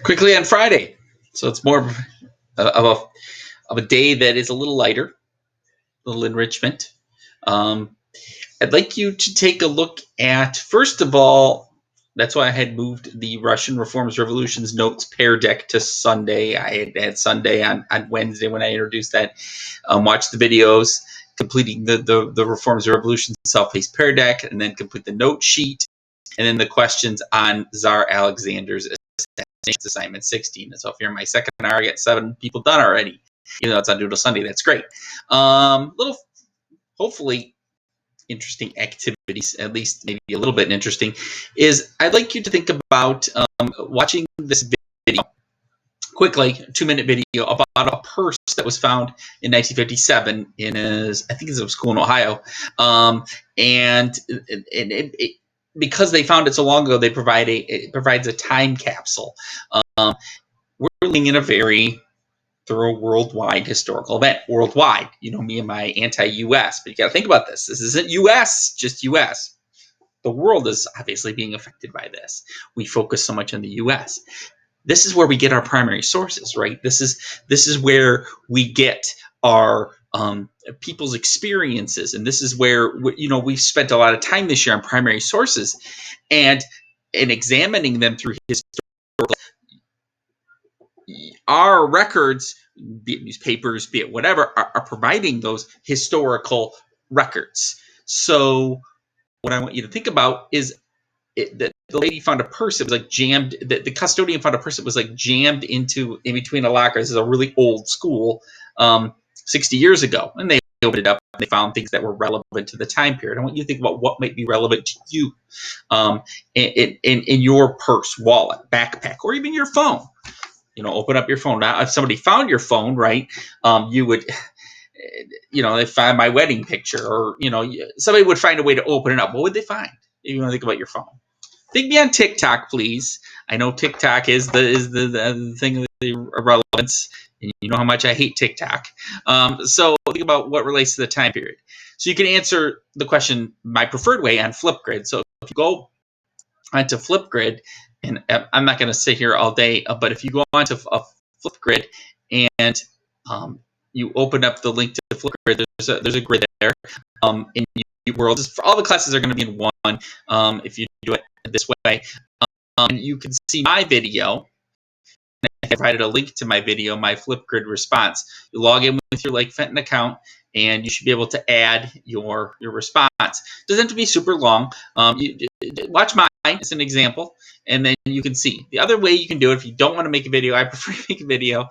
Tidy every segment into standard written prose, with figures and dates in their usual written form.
quickly on Friday. So it's more of a day that is a little lighter, a little enrichment. I'd like you to take a look at, first of all, that's why I had moved the Russian Reforms Revolutions Notes pair deck to Sunday. I had Sunday on Wednesday when I introduced that. Watch the videos, completing the Reforms Revolutions self-paced pair deck, and then complete the note sheet, and then the questions on Tsar Alexander's assignment 16. So if you're in my second hour, I got 7 people done already. Even though it's on Doodle Sunday, that's great. Little, hopefully, interesting activities, at least maybe a little bit interesting, is I'd like you to think about watching this video, quickly, 2-minute video about a purse that was found in 1957 in I think it's a school in Ohio, and because they found it so long ago, it provides a time capsule. We're living in a very through a worldwide historical event. Worldwide, me and my anti-U.S., but you got to think about this. This isn't U.S., just U.S. The world is obviously being affected by this. We focus so much on the U.S. This is where we get our primary sources, right? This is where we get our people's experiences, and this is where we've spent a lot of time this year on primary sources, and examining them through history. Our records, be it newspapers, be it whatever, are providing those historical records. So what I want you to think about is that the lady found a purse that was like jammed. The custodian found a purse that was like jammed in between a locker. This is a really old school, 60 years ago, and they opened it up and they found things that were relevant to the time period. I want you to think about what might be relevant to you in your purse, wallet, backpack, or even your phone. Open up your phone. Now, if somebody found your phone, right, you would, they find my wedding picture, or, somebody would find a way to open it up. What would they find? If you want to think about your phone. Think me on TikTok, please. I know TikTok is the thing of the relevance, and you know how much I hate TikTok. So think about what relates to the time period. So you can answer the question my preferred way on Flipgrid. So if you go onto Flipgrid, and I'm not going to sit here all day, but if you go onto Flipgrid and you open up the link to Flipgrid, there's a grid there. And world, all the classes are going to be in one. If you do it this way, you can see my video. I provided a link to my video, my Flipgrid response. You log in with your Lake Fenton account, and you should be able to add your response. It doesn't have to be super long. Watch mine as an example, and then you can see. The other way you can do it, if you don't want to make a video, I prefer to make a video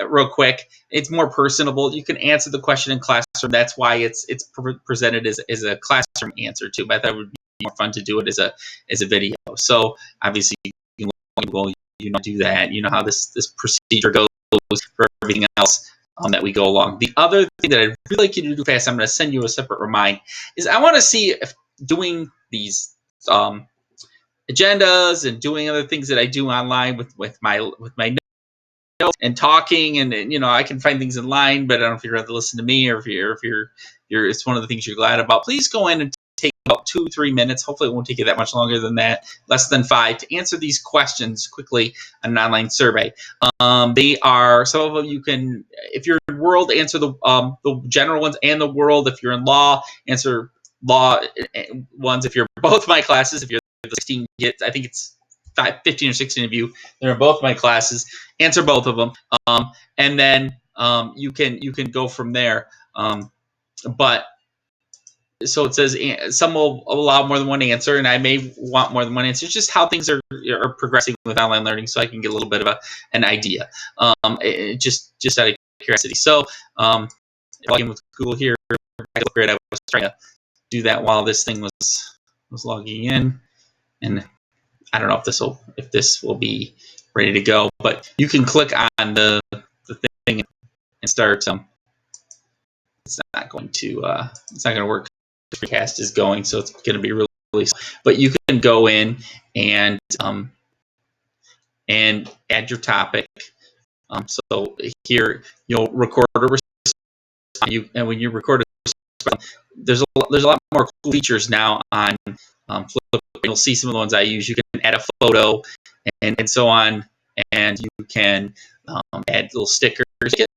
real quick. It's more personable. You can answer the question in classroom. That's why it's presented as a classroom answer too. But I thought it would be more fun to do it as a video. So obviously you can Google, do that. You know how this procedure goes for everything else that we go along. The other thing that I'd really like you to do fast, I'm going to send you a separate remind, is I want to see if doing these agendas and doing other things that I do online with my notes and talking, and I can find things in line, but I don't know if you'd rather listen to me, or if you're it's one of the things you're glad about. Please go in and take about 2-3 minutes. Hopefully it won't take you that much longer than that, less than 5, to answer these questions quickly on an online survey. They are, some of them you can, if you're in world, answer the general ones and the world. If you're in law, answer law ones. If you're both my classes, if you're the 16 kids, I think it's 15 or 16 of you, they're in both my classes, answer both of them, and then you can go from there. But so it says some will allow more than one answer, and I may want more than one answer. It's just how things are progressing with online learning, so I can get a little bit of an idea, just out of curiosity. So logging with Google here, I was trying to do that while this thing was logging in, and I don't know if this will be ready to go, but you can click on the thing and start. It's not going to work. The cast is going, so it's going to be really slow. But you can go in and add your topic. So here you'll record a response. And when you record a response, there's a lot more cool features now on flip, you'll see some of the ones I use. You can add a photo and so on, and you can add little stickers.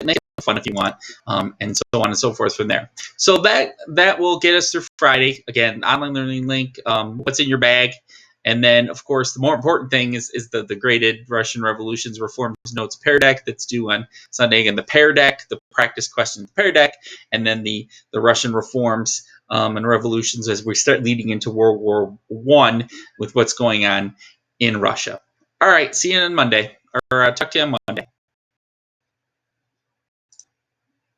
Make it fun if you want, and so on and so forth from there. So that will get us through Friday. Again, online learning link, what's in your bag. And then, of course, the more important thing is the graded Russian Revolutions Reforms Notes Pear Deck that's due on Sunday. Again, the Pear Deck, the practice questions Pear Deck, and then the Russian Reforms and Revolutions as we start leading into World War I with what's going on in Russia. All right, see you on Monday, or talk to you on Monday.